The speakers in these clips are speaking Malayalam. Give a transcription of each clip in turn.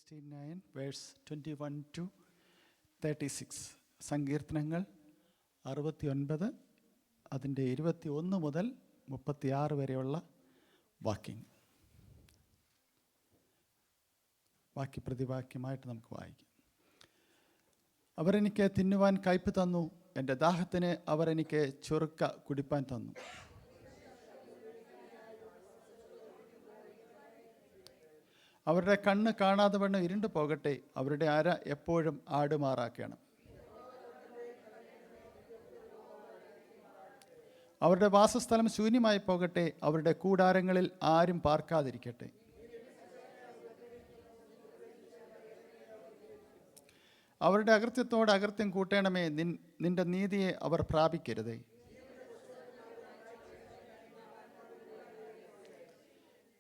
69 വേഴ്സ് 21 to 36. സങ്കീർത്തനങ്ങൾ 69 അതിൻ്റെ 21 മുതൽ 36 വരെയുള്ള വാക്യങ്ങൾ. വാക്യപ്രതിവാക്യമായിട്ട് നമുക്ക് വായിക്കാം. അവരെനിക്ക് തിന്നുവാൻ കയ്പ് തന്നു, എൻ്റെ ദാഹത്തിന് അവർ എനിക്ക് ചൊറുക്ക കുടിപ്പാൻ തന്നു. അവരുടെ കണ്ണ് കാണാതെ വണ്ണം ഇരുണ്ടു പോകട്ടെ, അവരുടെ അര എപ്പോഴും ആടുമാറാക്കണം. അവരുടെ വാസസ്ഥലം ശൂന്യമായി പോകട്ടെ, അവരുടെ കൂടാരങ്ങളിൽ ആരും പാർക്കാതിരിക്കട്ടെ. അവരുടെ അകൃത്യത്തോട് അകൃത്യം കൂട്ടണമേ, നിന്റെ നീതിയെ അവർ പ്രാപിക്കരുതേ.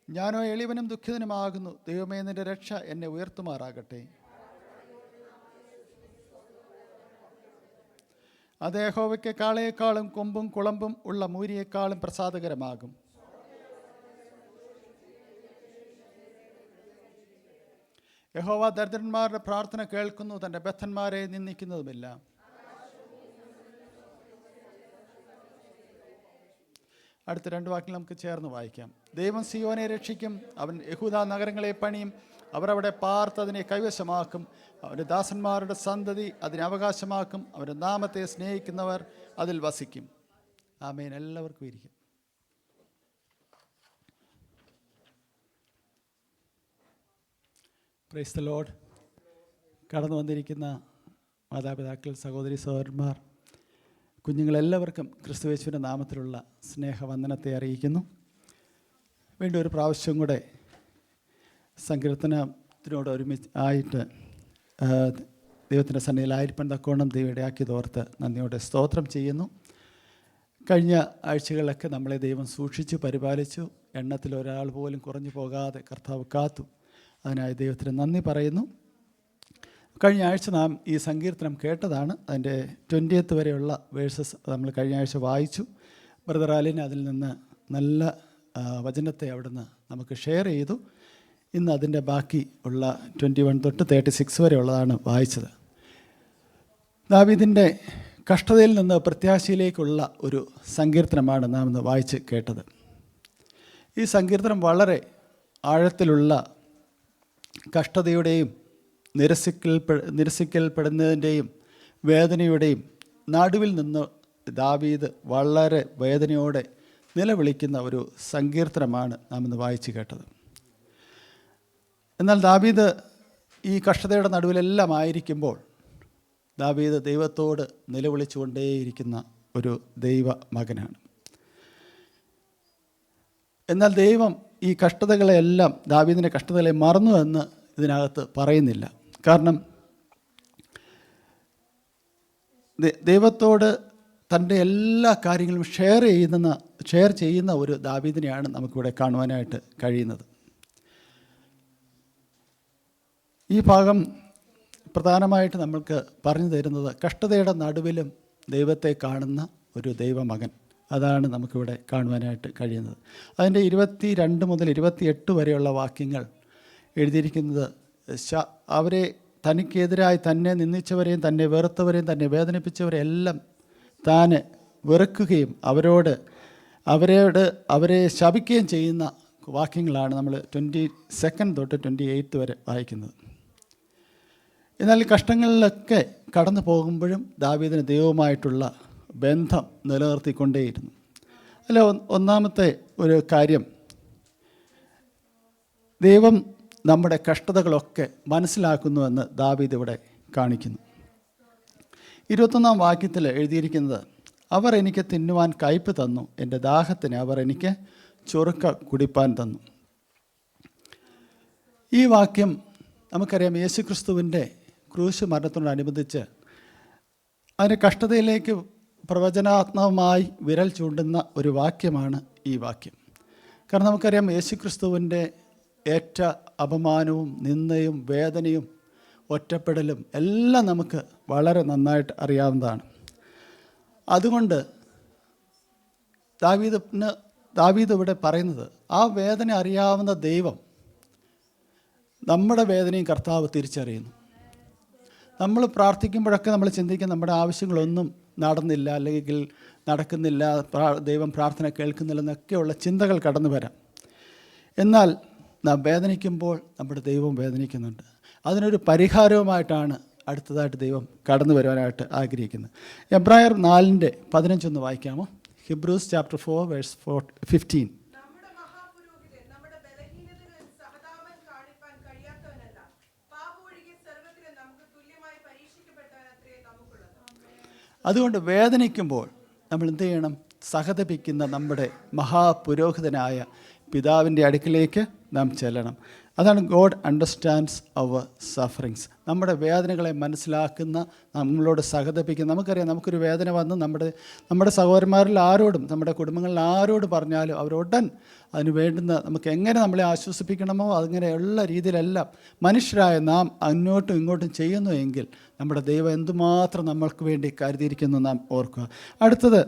ഞാനോ എളിവനും ദുഃഖിതനുമാകുന്നു, ദൈവമേ നിന്റെ രക്ഷ എന്നെ ഉയർത്തുമാറാകട്ടെ. അത് യഹോവയ്ക്ക് കാളയേക്കാളും കൊമ്പും കുളമ്പും ഉള്ള മൂരിയേക്കാളും പ്രസാദകരമാകും. യഹോവ ദരിദ്രന്മാരുടെ പ്രാർത്ഥന കേൾക്കുന്നു, തൻ്റെ ബദ്ധന്മാരെ നിന്ദിക്കുന്നതുമില്ല. അടുത്ത രണ്ട് വാക്കിൽ നമുക്ക് ചേർന്ന് വായിക്കാം. ദൈവം സിയോനെ രക്ഷിക്കും, അവൻ യഹൂദാ നഗരങ്ങളെ പണിയും, അവർ അവിടെ പാർത്തതിനെ കൈവശമാക്കും. അവൻ്റെ ദാസന്മാരുടെ സന്തതി അതിനെ അവകാശമാക്കും, അവൻ്റെ നാമത്തെ സ്നേഹിക്കുന്നവർ അതിൽ വസിക്കും. ആമേൻ. എല്ലാവർക്കും ഇരിക്കും. Praise the Lord. കടന്നു വന്നിരിക്കുന്ന മാതാപിതാക്കൾ, സഹോദരി സഹോദരന്മാർ, കുഞ്ഞുങ്ങളെല്ലാവർക്കും ക്രിസ്തുയേശുവിൻ്റെ നാമത്തിലുള്ള സ്നേഹവന്ദനത്തെ അറിയിക്കുന്നു. വീണ്ടും ഒരു പ്രാവശ്യം കൂടെ സങ്കീർത്തനത്തിനോട് ഒരുമിച്ച് ആയിട്ട് ദൈവത്തിൻ്റെ സന്നിധിയിലായിരിക്കാൻ തക്കോണം ദൈവം ഇടയാക്കിയതോർത്ത് നന്ദിയോടെ സ്തോത്രം ചെയ്യുന്നു. കഴിഞ്ഞ ആഴ്ചകളിലൊക്കെ നമ്മളെ ദൈവം സൂക്ഷിച്ചു പരിപാലിച്ചു. എണ്ണത്തിൽ ഒരാൾ പോലും കുറഞ്ഞു പോകാതെ കർത്താവ് കാത്തു. അതിനായി ദൈവത്തിന് നന്ദി പറയുന്നു. കഴിഞ്ഞ ആഴ്ച നാം ഈ സങ്കീർത്തനം കേട്ടതാണ്. അതിൻ്റെ 20th വരെയുള്ള വേഴ്സസ് നമ്മൾ കഴിഞ്ഞ ആഴ്ച വായിച്ചു. ബ്രദർ ആലിന് അതിൽ നിന്ന് നല്ല വചനത്തെ അവിടുന്ന് നമുക്ക് ഷെയർ ചെയ്തു. ഇന്ന് അതിൻ്റെ ബാക്കി ഉള്ള 21 തൊട്ട് 36 വരെയുള്ളതാണ് വായിച്ചത്. ദാവീദിൻ്റെ കഷ്ടതയിൽ നിന്ന് പ്രത്യാശയിലേക്കുള്ള ഒരു സങ്കീർത്തനമാണ് നാം ഇന്ന് വായിച്ച് കേട്ടത്. ഈ സങ്കീർത്തനം വളരെ ആഴത്തിലുള്ള കഷ്ടതയുടെയും നിരസിക്കൽപ്പെടുന്നതിൻ്റെയും വേദനയുടെയും നടുവിൽ നിന്ന് ദാവീദ് വളരെ വേദനയോടെ നിലവിളിക്കുന്ന ഒരു സങ്കീർത്തനമാണ് നാം ഇന്ന് വായിച്ചു കേട്ടത്. എന്നാൽ ദാവീദ് ഈ കഷ്ടതയുടെ നടുവിലെല്ലാം ആയിരിക്കുമ്പോൾ ദാവീദ് ദൈവത്തോട് നിലവിളിച്ചുകൊണ്ടേയിരിക്കുന്ന ഒരു ദൈവ മകനാണ്. എന്നാൽ ദൈവം ഈ കഷ്ടതകളെല്ലാം, ദാവീദിൻ്റെ കഷ്ടതകളെ മറന്നു എന്ന് ഇതിനകത്ത് പറയുന്നില്ല. കാരണം ദൈവത്തോട് തൻ്റെ എല്ലാ കാര്യങ്ങളും ഷെയർ ചെയ്യുന്ന ഒരു ദാവീദിനെയാണ് നമുക്കിവിടെ കാണുവാനായിട്ട് കഴിയുന്നത്. ഈ ഭാഗം പ്രധാനമായിട്ട് നമ്മൾക്ക് പറഞ്ഞു തരുന്നത് കഷ്ടതയുടെ നടുവിലും ദൈവത്തെ കാണുന്ന ഒരു ദൈവമകൻ, അതാണ് നമുക്കിവിടെ കാണുവാനായിട്ട് കഴിയുന്നത്. അതിൻ്റെ 22 മുതൽ 28 വരെയുള്ള വാക്യങ്ങൾ എഴുതിയിരിക്കുന്നത് അവരെ തനിക്കെതിരായി തന്നെ നിന്ദിച്ചവരെയും തന്നെ വെറുത്തവരെയും തന്നെ വേദനിപ്പിച്ചവരെയും എല്ലാം താൻ വെറുക്കുകയും അവരെ ശപിക്കുകയും ചെയ്യുന്ന വാക്യങ്ങളാണ് നമ്മൾ 22 തൊട്ട് 28 വരെ വായിക്കുന്നത്. എന്നാൽ കഷ്ടങ്ങളിലൊക്കെ കടന്നു പോകുമ്പോഴും ദാവീദിന് ദൈവവുമായിട്ടുള്ള ബന്ധം നിലനിർത്തിക്കൊണ്ടേയിരുന്നു. അല്ല, ഒന്നാമത്തെ ഒരു കാര്യം, ദൈവം നമ്മുടെ കഷ്ടതകളൊക്കെ മനസ്സിലാക്കുന്നുവെന്ന് ദാവീദ് ഇവിടെ കാണിക്കുന്നു. 21-ാം വാക്യത്തിൽ എഴുതിയിരിക്കുന്നത്, അവർ എനിക്ക് തിന്നുവാൻ കയ്പ് തന്നു, എൻ്റെ ദാഹത്തിന് അവർ എനിക്ക് ചൊറുക്ക കുടിപ്പാൻ തന്നു. ഈ വാക്യം നമുക്കറിയാം, യേശുക്രിസ്തുവിൻ്റെ ക്രൂശ് മരണത്തോടനുബന്ധിച്ച് അതിൻ്റെ കഷ്ടതയിലേക്ക് പ്രവചനാത്മകമായി വിരൽ ചൂണ്ടുന്ന ഒരു വാക്യമാണ് ഈ വാക്യം. കാരണം നമുക്കറിയാം, യേശുക്രിസ്തുവിൻ്റെ ഏറ്റ അപമാനവും നിന്ദയും വേദനയും ഒറ്റപ്പെടലും എല്ലാം നമുക്ക് വളരെ നന്നായിട്ട് അറിയാവുന്നതാണ്. അതുകൊണ്ട് ദാവീദ് ഇവിടെ പറയുന്നത്, ആ വേദന അറിയാവുന്ന ദൈവം നമ്മുടെ വേദനയും കർത്താവ് തിരിച്ചറിയുന്നു. നമ്മൾ പ്രാർത്ഥിക്കുമ്പോഴൊക്കെ നമ്മൾ ചിന്തിക്കും നമ്മുടെ ആവശ്യങ്ങളൊന്നും നടന്നില്ല, അല്ലെങ്കിൽ നടക്കുന്നില്ല, ദൈവം പ്രാർത്ഥന കേൾക്കുന്നില്ലെന്നൊക്കെയുള്ള ചിന്തകൾ കടന്നു വരാം. എന്നാൽ നാം വേദനിക്കുമ്പോൾ നമ്മുടെ ദൈവം വേദനിക്കുന്നുണ്ട്. അതിനൊരു പരിഹാരവുമായിട്ടാണ് അടുത്തതായിട്ട് ദൈവം കടന്നു വരുവാനായിട്ട് ആഗ്രഹിക്കുന്നത്. എബ്രായർ 4:15 വായിക്കാമോ? Hebrews chapter 4 verse 15. അതുകൊണ്ട് വേദനിക്കുമ്പോൾ നമ്മൾ എന്ത് ചെയ്യണം? സഹതപിക്കുന്ന നമ്മുടെ മഹാപുരോഹിതനായ പിതാവിൻ്റെ അടുക്കിലേക്ക് നാം ചെല്ലണം. അതാണ് ഗോഡ് അണ്ടർസ്റ്റാൻഡ്സ് അവർ സഫറിങ്സ്. നമ്മുടെ വേദനകളെ മനസ്സിലാക്കുന്ന, നമ്മളോട് സഹതപിക്കുന്ന. നമുക്കറിയാം, നമുക്കൊരു വേദന വന്ന് നമ്മുടെ സഹോദരന്മാരിൽ ആരോടും, നമ്മുടെ കുടുംബങ്ങളിൽ ആരോട് പറഞ്ഞാലും അവരുടൻ അതിന് വേണ്ടുന്ന, നമുക്ക് എങ്ങനെ നമ്മളെ ആശ്വസിപ്പിക്കണമോ അങ്ങനെയുള്ള രീതിയിലെല്ലാം മനുഷ്യരായ നാം അങ്ങോട്ടും ഇങ്ങോട്ടും ചെയ്യുന്നു എങ്കിൽ നമ്മുടെ ദൈവം എന്തുമാത്രം നമ്മൾക്ക് വേണ്ടി കരുതിയിരിക്കുന്നു നാം ഓർക്കുക. അടുത്തത്,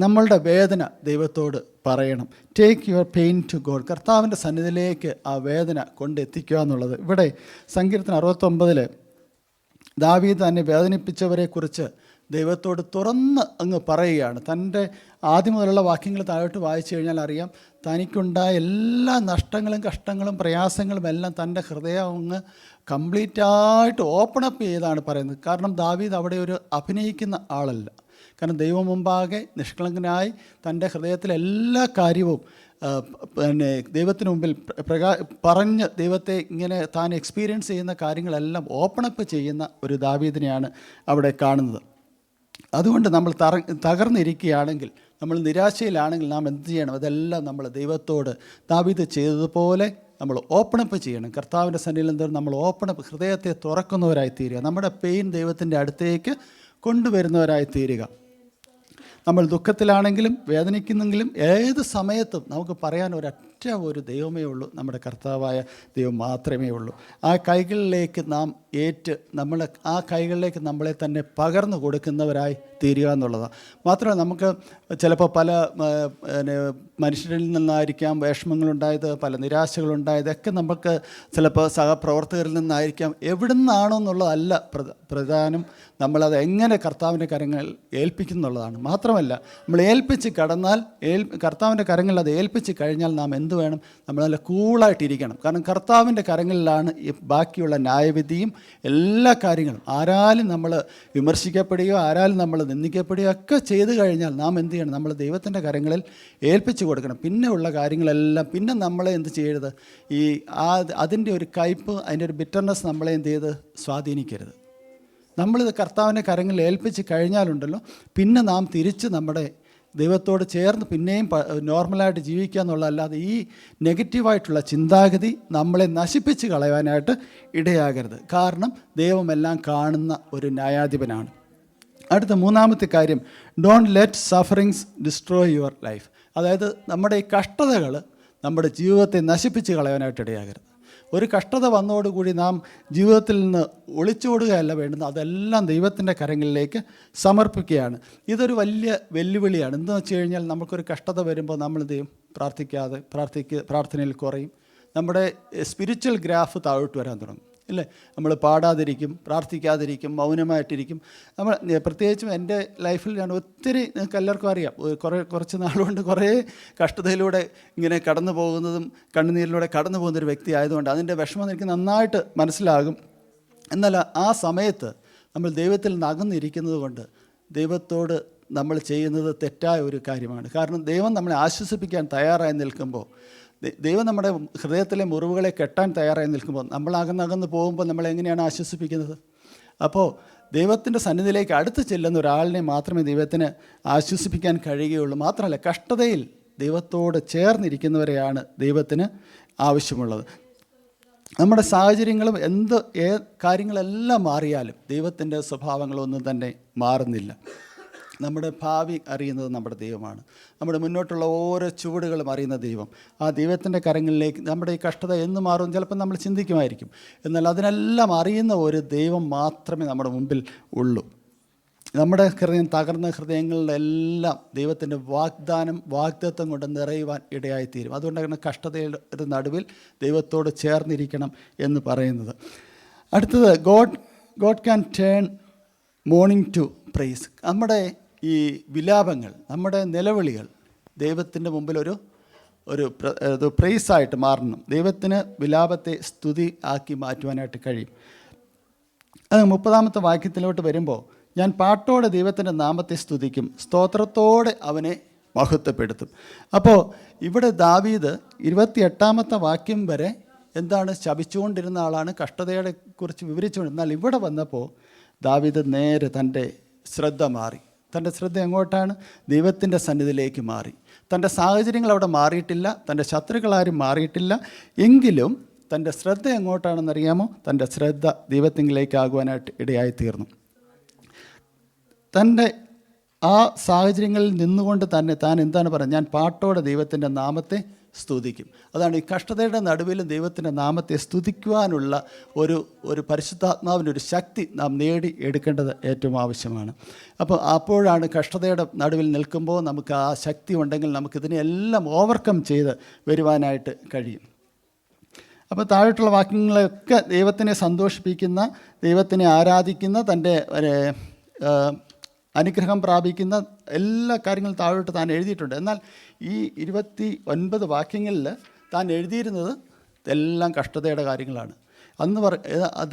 നമ്മളുടെ വേദന ദൈവത്തോട് പറയണം. Take your pain to God. കർത്താവിൻ്റെ സന്നിധിയിലേക്ക് ആ വേദന കൊണ്ടെത്തിക്കുക എന്നുള്ളത്. ഇവിടെ സങ്കീർത്തനം 69 ദാവീദ് തന്നെ വേദനിപ്പിച്ചവരെക്കുറിച്ച് ദൈവത്തോട് തുറന്ന് അങ്ങ് പറയുകയാണ്. തൻ്റെ ആദ്യം മുതലുള്ള വാക്യങ്ങൾ താഴോട്ട് വായിച്ചു കഴിഞ്ഞാൽ അറിയാം, തനിക്കുണ്ടായ എല്ലാ നഷ്ടങ്ങളും കഷ്ടങ്ങളും പ്രയാസങ്ങളും എല്ലാം തൻ്റെ ഹൃദയം അങ്ങ് കംപ്ലീറ്റായിട്ട് ഓപ്പൺ അപ്പ് ചെയ്താണ് പറയുന്നത്. കാരണം ദാവീദ് അവിടെ ഒരു അഭിനയിക്കുന്ന ആളല്ല. കാരണം ദൈവം മുമ്പാകെ നിഷ്കളങ്കനായി തൻ്റെ ഹൃദയത്തിലെ എല്ലാ കാര്യവും ദൈവത്തിന് മുമ്പിൽ പറഞ്ഞ് ദൈവത്തെ ഇങ്ങനെ താൻ എക്സ്പീരിയൻസ് ചെയ്യുന്ന കാര്യങ്ങളെല്ലാം ഓപ്പണപ്പ് ചെയ്യുന്ന ഒരു ദാവീദിനെയാണ് അവിടെ കാണുന്നത്. അതുകൊണ്ട് നമ്മൾ തകർന്നിരിക്കുകയാണെങ്കിൽ, നമ്മൾ നിരാശയിലാണെങ്കിൽ നാം എന്ത് ചെയ്യണം? അതെല്ലാം നമ്മൾ ദൈവത്തോട് ദാവീദ് ചെയ്തതുപോലെ നമ്മൾ ഓപ്പണപ്പ് ചെയ്യണം. കർത്താവിൻ്റെ സന്നിധിയിൽ എന്തോരം നമ്മൾ ഓപ്പണപ്പ്, ഹൃദയത്തെ തുറക്കുന്നവരായി തീരുക. നമ്മുടെ പെയിൻ ദൈവത്തിൻ്റെ അടുത്തേക്ക് കൊണ്ടുവരുന്നവരായി തീരുക. നമ്മൾ ദുഃഖത്തിലാണെങ്കിലും വേദനിക്കുന്നെങ്കിലും ഏത് സമയത്തും നമുക്ക് പറയാൻ ഒരു ദൈവമേ ഉള്ളൂ, നമ്മുടെ കർത്താവായ ദൈവം മാത്രമേ ഉള്ളൂ. ആ കൈകളിലേക്ക് നാം ആ കൈകളിലേക്ക് നമ്മളെ തന്നെ പകർന്നു കൊടുക്കുന്നവരായി തീരുക എന്നുള്ളതാണ്. മാത്രമല്ല, നമുക്ക് ചിലപ്പോൾ പല മനുഷ്യരിൽ നിന്നായിരിക്കാം വിഷമങ്ങളുണ്ടായത്, പല നിരാശകളുണ്ടായതൊക്കെ നമുക്ക് ചിലപ്പോൾ സഹപ്രവർത്തകരിൽ നിന്നായിരിക്കാം. എവിടെ നിന്നാണോ എന്നുള്ളതല്ല പ്രധാനം, നമ്മളത് എങ്ങനെ കർത്താവിൻ്റെ കരങ്ങൾ ഏൽപ്പിക്കുന്നുള്ളതാണ്. മാത്രമല്ല, നമ്മൾ ഏൽപ്പിച്ച് കടന്നാൽ കർത്താവിൻ്റെ കരങ്ങളിൽ അത് ഏൽപ്പിച്ച് കഴിഞ്ഞാൽ നാം എന്ത് വേണം? നമ്മൾ നല്ല കൂളായിട്ടിരിക്കണം. കാരണം കർത്താവിൻ്റെ കരങ്ങളിലാണ് ഈ ബാക്കിയുള്ള ന്യായവിധിയും എല്ലാ കാര്യങ്ങളും. ആരാലും നമ്മൾ വിമർശിക്കപ്പെടുകയോ ആരാലും നമ്മൾ നിന്ദിക്കപ്പെടുകയോ ഒക്കെ ചെയ്തു കഴിഞ്ഞാൽ നാം എന്ത് ചെയ്യണം? നമ്മൾ ദൈവത്തിൻ്റെ കരങ്ങളിൽ ഏൽപ്പിച്ച് കൊടുക്കണം. പിന്നെ ഉള്ള കാര്യങ്ങളെല്ലാം പിന്നെ നമ്മളെ എന്ത് ചെയ്യരുത്? അതിൻ്റെ ഒരു കയ്പ്, അതിൻ്റെ ഒരു ബിറ്റർനെസ് നമ്മളെ എന്ത് ചെയ്ത് സ്വാധീനിക്കരുത്. നമ്മളിത് കർത്താവിൻ്റെ കരങ്ങളിൽ ഏൽപ്പിച്ച് കഴിഞ്ഞാലുണ്ടല്ലോ, പിന്നെ നാം തിരിച്ച് നമ്മുടെ ദൈവത്തോട് ചേർന്ന് പിന്നെയും നോർമലായിട്ട് ജീവിക്കുക എന്നുള്ളതല്ലാതെ ഈ നെഗറ്റീവായിട്ടുള്ള ചിന്താഗതി നമ്മളെ നശിപ്പിച്ച് കളയാനായിട്ട് ഇടയാകരുത്. കാരണം ദൈവമെല്ലാം കാണുന്ന ഒരു ന്യായാധിപനാണ്. അടുത്ത മൂന്നാമത്തെ കാര്യം, don't let sufferings destroy your life. അതായത് നമ്മുടെ ഈ കഷ്ടതകൾ നമ്മുടെ ജീവിതത്തെ നശിപ്പിച്ച് കളയാനായിട്ട് ഇടയാകരുത്. ഒരു കഷ്ടത വന്നതോടുകൂടി നാം ജീവിതത്തിൽ നിന്ന് ഒളിച്ചോടുകയല്ല വേണ്ടുന്നത്, അതെല്ലാം ദൈവത്തിൻ്റെ കരങ്ങളിലേക്ക് സമർപ്പിക്കുകയാണ്. ഇതൊരു വലിയ വെല്ലുവിളിയാണ്. എന്താണെന്ന് വെച്ച് കഴിഞ്ഞാൽ, നമുക്കൊരു കഷ്ടത വരുമ്പോൾ നമ്മൾ എന്ത് ചെയ്യും? പ്രാർത്ഥനയിൽ കുറയും. നമ്മുടെ സ്പിരിച്വൽ ഗ്രാഫ് താഴോട്ട് വരാൻ തുടങ്ങും, ഇല്ലേ? നമ്മൾ പാടാതിരിക്കും, പ്രാർത്ഥിക്കാതിരിക്കും, മൗനമായിട്ടിരിക്കും. നമ്മൾ പ്രത്യേകിച്ചും എൻ്റെ ലൈഫിൽ ഞാൻ ഒത്തിരി, നിങ്ങൾക്ക് എല്ലാവർക്കും അറിയാം, കുറച്ച് നാളുകൊണ്ട് കുറേ കഷ്ടതയിലൂടെ ഇങ്ങനെ കടന്നു പോകുന്നതും കണ്ണുനീരിലൂടെ കടന്നു പോകുന്നൊരു വ്യക്തി ആയതുകൊണ്ട് അതിൻ്റെ വിഷമം എനിക്ക് നന്നായിട്ട് മനസ്സിലാകും. എന്നാൽ ആ സമയത്ത് നമ്മൾ ദൈവത്തിൽ നിന്ന് അകന്നിരിക്കുന്നത് കൊണ്ട് ദൈവത്തോട് നമ്മൾ ചെയ്യുന്നത് തെറ്റായ ഒരു കാര്യമാണ്. കാരണം ദൈവം നമ്മളെ ആശ്വസിപ്പിക്കാൻ തയ്യാറായി നിൽക്കുമ്പോൾ, ദൈവം നമ്മുടെ ഹൃദയത്തിലെ മുറിവുകളെ കെട്ടാൻ തയ്യാറായി നിൽക്കുമ്പോൾ നമ്മൾ അകന്നകന്ന് പോകുമ്പോൾ നമ്മളെങ്ങനെയാണ് ആശ്വസിപ്പിക്കുന്നത്? അപ്പോൾ ദൈവത്തിൻ്റെ സന്നിധിയിലേക്ക് അടുത്ത് ചെല്ലുന്ന ഒരാളിനെ മാത്രമേ ദൈവത്തിന് ആശ്വസിപ്പിക്കാൻ കഴിയുകയുള്ളൂ. മാത്രമല്ല, കഷ്ടതയിൽ ദൈവത്തോട് ചേർന്നിരിക്കുന്നവരെയാണ് ദൈവത്തിന് ആവശ്യമുള്ളത്. നമ്മുടെ സാഹചര്യങ്ങളും കാര്യങ്ങളെല്ലാം മാറിയാലും ദൈവത്തിൻ്റെ സ്വഭാവങ്ങളൊന്നും തന്നെ മാറുന്നില്ല. നമ്മുടെ ഭാവി അറിയുന്നത് നമ്മുടെ ദൈവമാണ്. നമ്മുടെ മുന്നോട്ടുള്ള ഓരോ ചുവടുകളും അറിയുന്ന ദൈവം. ആ ദൈവത്തിൻ്റെ കരങ്ങളിലേക്ക് നമ്മുടെ ഈ കഷ്ടത എന്ന് മാറും ചിലപ്പോൾ നമ്മൾ ചിന്തിക്കുമായിരിക്കും. എന്നാൽ അതിനെല്ലാം അറിയുന്ന ഒരു ദൈവം മാത്രമേ നമ്മുടെ മുമ്പിൽ ഉള്ളൂ. നമ്മുടെ ഹൃദയം തകർന്ന ഹൃദയങ്ങളിലെല്ലാം ദൈവത്തിൻ്റെ വാഗ്ദത്തം കൊണ്ട് നിറയുവാൻ ഇടയായിത്തീരും. അതുകൊണ്ടാണ് കഷ്ടതയുടെ നടുവിൽ ദൈവത്തോട് ചേർന്നിരിക്കണം എന്ന് പറയുന്നത്. അടുത്തത് God can turn mourning to praise. നമ്മുടെ ഈ വിലാപങ്ങൾ, നമ്മുടെ നിലവിളികൾ ദൈവത്തിൻ്റെ മുമ്പിൽ ഒരു പ്രൈസായിട്ട് മാറണം. ദൈവത്തിന് വിലാപത്തെ സ്തുതി ആക്കി മാറ്റുവാനായിട്ട് കഴിയും. അത് 30-ാമത്തെ വാക്യത്തിലോട്ട് വരുമ്പോൾ, ഞാൻ പാട്ടോടെ ദൈവത്തിൻ്റെ നാമത്തെ സ്തുതിക്കും, സ്തോത്രത്തോടെ അവനെ മഹത്വപ്പെടുത്തും. അപ്പോൾ ഇവിടെ ദാവീദ് 28-ാമത്തെ വാക്യം വരെ എന്താണ് ശപിച്ചുകൊണ്ടിരുന്ന ആളാണ്, കഷ്ടതയെ കുറിച്ച് വിവരിച്ചുകൊണ്ട്. എന്നാൽ ഇവിടെ വന്നപ്പോൾ ദാവീദ് നേരെ തൻ്റെ ശ്രദ്ധ മാറി. തൻ്റെ ശ്രദ്ധ എങ്ങോട്ടാണ്? ദൈവത്തിൻ്റെ സന്നിധിയിലേക്ക് മാറി. തൻ്റെ സാഹചര്യങ്ങൾ അവിടെ മാറിയിട്ടില്ല, തൻ്റെ ശത്രുക്കളാരും മാറിയിട്ടില്ല. എങ്കിലും തൻ്റെ ശ്രദ്ധ എങ്ങോട്ടാണെന്നറിയാമോ? തൻ്റെ ശ്രദ്ധ ദൈവത്തിങ്കിലേക്കാകുവാനായിട്ട് ഇടയായിത്തീർന്നു. തൻ്റെ ആ സാഹചര്യങ്ങളിൽ നിന്നുകൊണ്ട് തന്നെ താൻ എന്താണ് പറയുന്നത്? ഞാൻ പാട്ടോടെ ദൈവത്തിൻ്റെ നാമത്തെ സ്തുതിക്കും. അതാണ് ഈ കഷ്ടതയുടെ നടുവിലും ദൈവത്തിൻ്റെ നാമത്തെ സ്തുതിക്കുവാനുള്ള ഒരു പരിശുദ്ധാത്മാവിൻ്റെ ഒരു ശക്തി നാം നേടി എടുക്കേണ്ടത് ഏറ്റവും ആവശ്യമാണ്. അപ്പോഴാണ് കഷ്ടതയുടെ നടുവിൽ നിൽക്കുമ്പോൾ നമുക്ക് ആ ശക്തി ഉണ്ടെങ്കിൽ നമുക്കിതിനെല്ലാം ഓവർകം ചെയ്ത് വരുവാനായിട്ട് കഴിയും. അപ്പോൾ താഴോട്ടുള്ള വാക്യങ്ങളൊക്കെ ദൈവത്തിനെ സന്തോഷിപ്പിക്കുന്ന, ദൈവത്തിനെ ആരാധിക്കുന്ന, തൻ്റെ അനുഗ്രഹം പ്രാപിക്കുന്ന എല്ലാ കാര്യങ്ങളും താഴോട്ട് താൻ എഴുതിയിട്ടുണ്ട്. എന്നാൽ ഈ 29 വാക്യങ്ങളിൽ താൻ എഴുതിയിരുന്നത് എല്ലാം കഷ്ടതയുടെ കാര്യങ്ങളാണ്.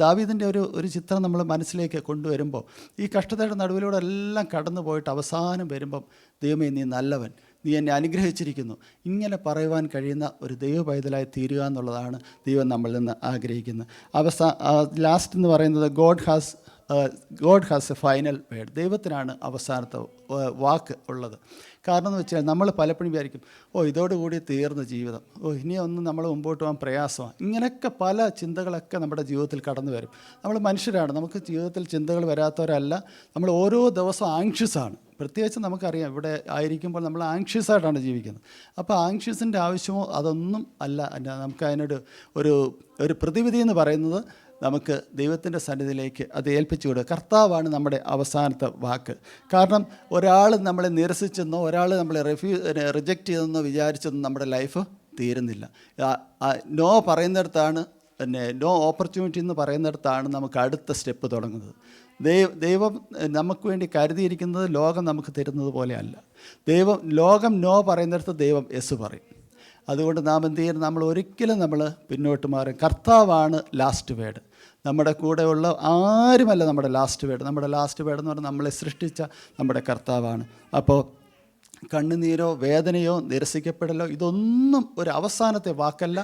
ദാവീദിൻ്റെ ഒരു ചിത്രം നമ്മൾ മനസ്സിലേക്ക് കൊണ്ടുവരുമ്പോൾ, ഈ കഷ്ടതയുടെ നടുവിലൂടെ എല്ലാം കടന്നു പോയിട്ട് അവസാനം വരുമ്പം, ദൈവമേ നീ നല്ലവൻ, നീ എന്നെ അനുഗ്രഹിച്ചിരിക്കുന്നു, ഇങ്ങനെ പറയുവാൻ കഴിയുന്ന ഒരു ദൈവ പൈതലായി തീരുക എന്നുള്ളതാണ് ദൈവം നമ്മളിൽ നിന്ന് ആഗ്രഹിക്കുന്നത്. ലാസ്റ്റ് എന്ന് പറയുന്നത് God has a final word. ദൈവത്തിനാണ് അവസാനത്തെ വാക്ക് ഉള്ളത്. കാരണം എന്ന് വെച്ചാൽ നമ്മൾ പലപ്പോഴും വിചാരിക്കും, ഇതോടുകൂടി തീർന്ന ജീവിതം, ഇനിയൊന്നും നമ്മൾ മുമ്പോട്ട് പോകാൻ പ്രയാസമാണ്. ഇങ്ങനെയൊക്കെ പല ചിന്തകളൊക്കെ നമ്മുടെ ജീവിതത്തിൽ കടന്നു വരും. നമ്മൾ മനുഷ്യരാണ്, നമുക്ക് ജീവിതത്തിൽ ചിന്തകൾ വരാത്തവരല്ല. നമ്മൾ ഓരോ ദിവസവും ആങ്ഷ്യസാണ്. പ്രത്യേകിച്ച് നമുക്കറിയാം, ഇവിടെ ആയിരിക്കുമ്പോൾ നമ്മൾ ആങ്ഷ്യസായിട്ടാണ് ജീവിക്കുന്നത്. അപ്പോൾ ആങ്ഷ്യസിൻ്റെ ആവശ്യമോ അതൊന്നും അല്ല. നമുക്ക് ഒരു പ്രതിവിധി എന്ന് പറയുന്നത്, നമുക്ക് ദൈവത്തിൻ്റെ സന്നിധിയിലേക്ക് അത് ഏൽപ്പിച്ചു കൊടുക്കുക. കർത്താവാണ് നമ്മുടെ അവസാനത്തെ വാക്ക്. കാരണം ഒരാൾ നമ്മളെ നിരസിച്ചെന്നോ ഒരാൾ നമ്മളെ റിജക്റ്റ് ചെയ്തെന്നോ വിചാരിച്ചെന്നോ നമ്മുടെ ലൈഫ് തീരുന്നില്ല. നോ പറയുന്നിടത്താണ്, നോ ഓപ്പർച്യൂണിറ്റി എന്ന് പറയുന്നിടത്താണ് നമുക്ക് അടുത്ത സ്റ്റെപ്പ് തുടങ്ങുന്നത്. ദൈവം നമുക്ക് വേണ്ടി കരുതിയിരിക്കുന്നത് ലോകം നമുക്ക് തരുന്നത് പോലെയല്ല. ലോകം നോ പറയുന്നിടത്ത് ദൈവം യെസ് പറയും. അതുകൊണ്ട് നാം എന്ത് ചെയ്യണം? നമ്മൾ ഒരിക്കലും പിന്നോട്ട് മാറും. കർത്താവാണ് ലാസ്റ്റ് വേർഡ്. നമ്മുടെ കൂടെയുള്ള ആരുമല്ല നമ്മുടെ ലാസ്റ്റ് വേർഡ്. നമ്മുടെ ലാസ്റ്റ് വേർഡ് എന്ന് പറഞ്ഞാൽ നമ്മളെ സൃഷ്ടിച്ച നമ്മുടെ കർത്താവാണ്. അപ്പോൾ കണ്ണുനീരോ വേദനയോ നിരസിക്കപ്പെടലോ ഇതൊന്നും ഒരു അവസാനത്തെ വാക്കല്ല.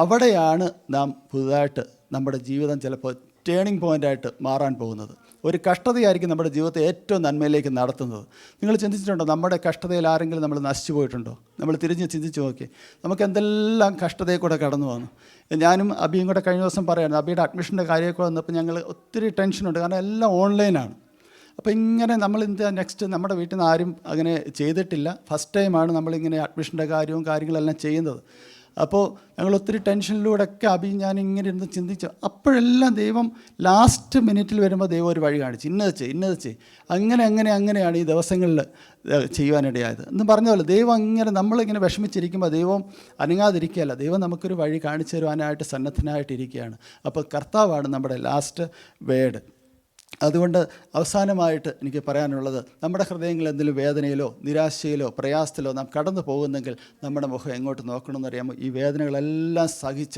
അവിടെയാണ് നാം പുതുതായിട്ട് നമ്മുടെ ജീവിതം ചിലപ്പോൾ ടേണിംഗ് പോയിൻ്റായിട്ട് മാറാൻ പോകുന്നത്. ഒരു കഷ്ടതയായിരിക്കും നമ്മുടെ ജീവിതത്തെ ഏറ്റവും നന്മയിലേക്ക് നടത്തുന്നത്. നിങ്ങൾ ചിന്തിച്ചിട്ടുണ്ടോ? നമ്മുടെ കഷ്ടതയിൽ ആരെങ്കിലും നമ്മൾ നശിച്ചു പോയിട്ടുണ്ടോ? നമ്മൾ തിരിഞ്ഞ് ചിന്തിച്ച് നോക്കി. നമുക്ക് എന്തെല്ലാം കഷ്ടതയെ കൂടെ കടന്നു വന്നു. ഞാനും അബിയും കൂടെ കഴിഞ്ഞ ദിവസം പറയായിരുന്നു, അബിയുടെ അഡ്മിഷൻ്റെ കാര്യമൊക്കെ വന്നപ്പോൾ ഞങ്ങൾ ഒത്തിരി ടെൻഷനുണ്ട്. കാരണം എല്ലാം ഓൺലൈനാണ്. അപ്പോൾ ഇങ്ങനെ നെക്സ്റ്റ് നമ്മുടെ വീട്ടിൽ നിന്ന് ആരും അങ്ങനെ ചെയ്തിട്ടില്ല. ഫസ്റ്റ് ടൈമാണ് നമ്മളിങ്ങനെ അഡ്മിഷൻ്റെ കാര്യങ്ങളെല്ലാം ചെയ്യുന്നത്. അപ്പോൾ ഞങ്ങൾ ഒത്തിരി ടെൻഷനിലൂടെയൊക്കെ ഞാൻ ഇങ്ങനെ ഇരുന്ന് ചിന്തിച്ചു. അപ്പോഴെല്ലാം ദൈവം ലാസ്റ്റ് മിനിറ്റിൽ വരുമ്പോൾ ദൈവം ഒരു വഴി കാണിച്ചു, ഇന്നത് ചെയ് അങ്ങനെയാണ് ഈ ദിവസങ്ങളിൽ ചെയ്യുവാനിടയായത് എന്ന് പറഞ്ഞ പോലെ ദൈവം അങ്ങനെ നമ്മളിങ്ങനെ വിഷമിച്ചിരിക്കുമ്പോൾ ദൈവം അനങ്ങാതിരിക്കുകയല്ല. ദൈവം നമുക്കൊരു വഴി കാണിച്ചു തരുവാനായിട്ട് സന്നദ്ധനായിട്ടിരിക്കുകയാണ്. അപ്പോൾ കർത്താവാണ് നമ്മുടെ ലാസ്റ്റ് വേർഡ്. അതുകൊണ്ട് അവസാനമായിട്ട് എനിക്ക് പറയാനുള്ളത്, നമ്മുടെ ഹൃദയങ്ങളിൽ എന്തെങ്കിലും വേദനയിലോ നിരാശയിലോ പ്രയാസത്തിലോ നാം കടന്നു പോകുന്നെങ്കിൽ നമ്മുടെ മുഖം എങ്ങോട്ട് നോക്കണമെന്നറിയാമോ? ഈ വേദനകളെല്ലാം സഹിച്ച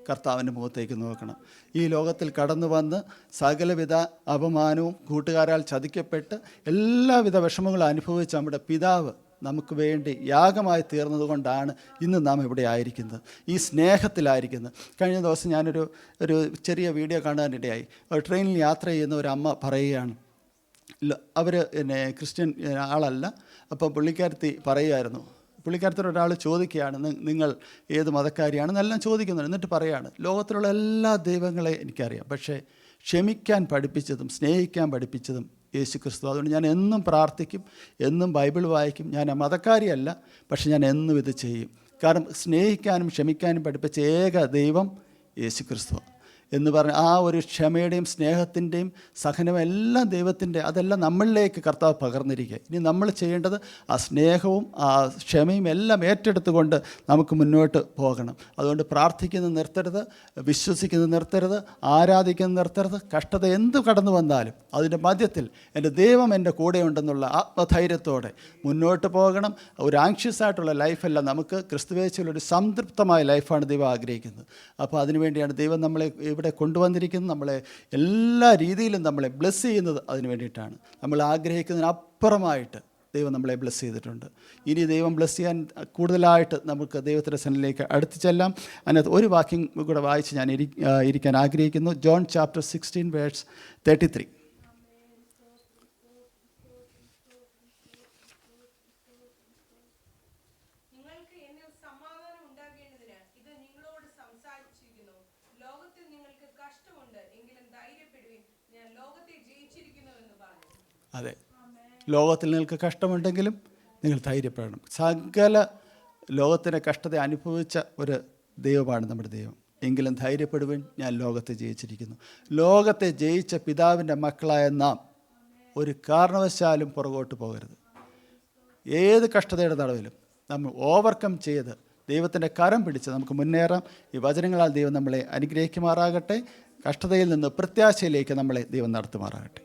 കർത്താവിൻ്റെ മുഖത്തേക്ക് നോക്കണം. ഈ ലോകത്തിൽ കടന്നു വന്ന് സകലവിധ അപമാനവും കൂട്ടുകാരാൽ ചതിക്കപ്പെട്ട് എല്ലാവിധ വിഷമങ്ങളും അനുഭവിച്ച നമ്മുടെ പിതാവ് നമുക്ക് വേണ്ടി യാഗമായി തീർന്നത് കൊണ്ടാണ് ഇന്ന് നാം ഇവിടെ ആയിരിക്കുന്നത്, ഈ സ്നേഹത്തിലായിരിക്കുന്നത്. കഴിഞ്ഞ ദിവസം ഞാനൊരു ചെറിയ വീഡിയോ കാണാനിടയായി. ട്രെയിനിൽ യാത്ര ചെയ്യുന്ന ഒരു അമ്മ പറയുകയാണ്, അവർ ക്രിസ്ത്യൻ ആളല്ല. അപ്പോൾ പുള്ളിക്കാരത്തി പറയുമായിരുന്നു, പുള്ളിക്കാരത്തോട് ഒരാൾ ചോദിക്കുകയാണ്, നിങ്ങൾ ഏത് മതക്കാരിയാണെന്നെല്ലാം ചോദിക്കുന്നുണ്ട്. എന്നിട്ട് പറയുകയാണ്, ലോകത്തിലുള്ള എല്ലാ ദൈവങ്ങളെ എനിക്കറിയാം, പക്ഷേ ക്ഷമിക്കാൻ പഠിപ്പിച്ചതും സ്നേഹിക്കാൻ പഠിപ്പിച്ചതും യേശു ക്രിസ്തു. അതുകൊണ്ട് ഞാൻ എന്നും പ്രാർത്ഥിക്കും, എന്നും ബൈബിൾ വായിക്കും. ഞാൻ മതക്കാരിയല്ല, പക്ഷെ ഞാൻ എന്നും ഇത് ചെയ്യും. കാരണം സ്നേഹിക്കാനും ക്ഷമിക്കാനും പഠിപ്പിച്ച ഏക ദൈവം യേശു ക്രിസ്തു. എന്ന് പറഞ്ഞ ആ ഒരു ക്ഷമയുടെയും സ്നേഹത്തിൻ്റെയും സഹനവും എല്ലാം ദൈവത്തിൻ്റെ, അതെല്ലാം നമ്മളിലേക്ക് കർത്താവ് പകർന്നിരിക്കുക. ഇനി നമ്മൾ ചെയ്യേണ്ടത് ആ സ്നേഹവും ആ ക്ഷമയും എല്ലാം ഏറ്റെടുത്തുകൊണ്ട് നമുക്ക് മുന്നോട്ട് പോകണം. അതുകൊണ്ട് പ്രാർത്ഥിക്കുന്നത് നിർത്തരുത്, വിശ്വസിക്കുന്നത് നിർത്തരുത്, ആരാധിക്കുന്നത് നിർത്തരുത്. കഷ്ടത എന്ത് കടന്നു വന്നാലും അതിൻ്റെ മധ്യത്തിൽ എൻ്റെ ദൈവം എൻ്റെ കൂടെയുണ്ടെന്നുള്ള ആത്മധൈര്യത്തോടെ മുന്നോട്ട് പോകണം. ഒരു ആങ്ഷ്യസ് ആയിട്ടുള്ള ലൈഫല്ല, നമുക്ക് ക്രിസ്തുവേശുവിലൊരു സംതൃപ്തമായ ലൈഫാണ് ദൈവം ആഗ്രഹിക്കുന്നത്. അപ്പോൾ അതിനുവേണ്ടിയാണ് ദൈവം നമ്മളെ ഇവിടെ കൊണ്ടുവന്നിരിക്കുന്നത്. നമ്മളെ എല്ലാ രീതിയിലും നമ്മളെ ബ്ലെസ് ചെയ്യുന്നത് അതിന് വേണ്ടിയിട്ടാണ്. നമ്മൾ ആഗ്രഹിക്കുന്നതിനപ്പുറമായിട്ട് ദൈവം നമ്മളെ ബ്ലെസ് ചെയ്തിട്ടുണ്ട്. ഇനി ദൈവം ബ്ലെസ് ചെയ്യാൻ കൂടുതലായിട്ട് നമുക്ക് ദൈവത്തിൻ്റെ സന്നിധിയിലേക്ക് അടുത്ത് ചെല്ലാം. അതിനകത്ത് ഒരു വാക്യം കൂടെ വായിച്ച് ഞാൻ ഇരിക്കാൻ ആഗ്രഹിക്കുന്നു. John chapter 16 verse 33. അതെ, ലോകത്തിൽ നിങ്ങൾക്ക് കഷ്ടമുണ്ടെങ്കിലും നിങ്ങൾ ധൈര്യപ്പെടണം. സകല ലോകത്തിൻ്റെ കഷ്ടത അനുഭവിച്ച ഒരു ദൈവമാണ് നമ്മുടെ ദൈവം. എങ്കിലും ധൈര്യപ്പെടുവാൻ, ഞാൻ ലോകത്തെ ജയിച്ചിരിക്കുന്നു. ലോകത്തെ ജയിച്ച പിതാവിൻ്റെ മക്കളായ നാം ഒരു കാരണവശാലും പുറകോട്ട് പോകരുത്. ഏത് കഷ്ടതയുടെ നടുവിലും നമ്മൾ ഓവർകം ചെയ്ത് ദൈവത്തിൻ്റെ കരം പിടിച്ച് നമുക്ക് മുന്നേറാം. ഈ വചനങ്ങളാൽ ദൈവം നമ്മളെ അനുഗ്രഹിക്കുമാറാകട്ടെ. കഷ്ടതയിൽ നിന്ന് പ്രത്യാശയിലേക്ക് നമ്മളെ ദൈവം നടത്തുമാറാകട്ടെ.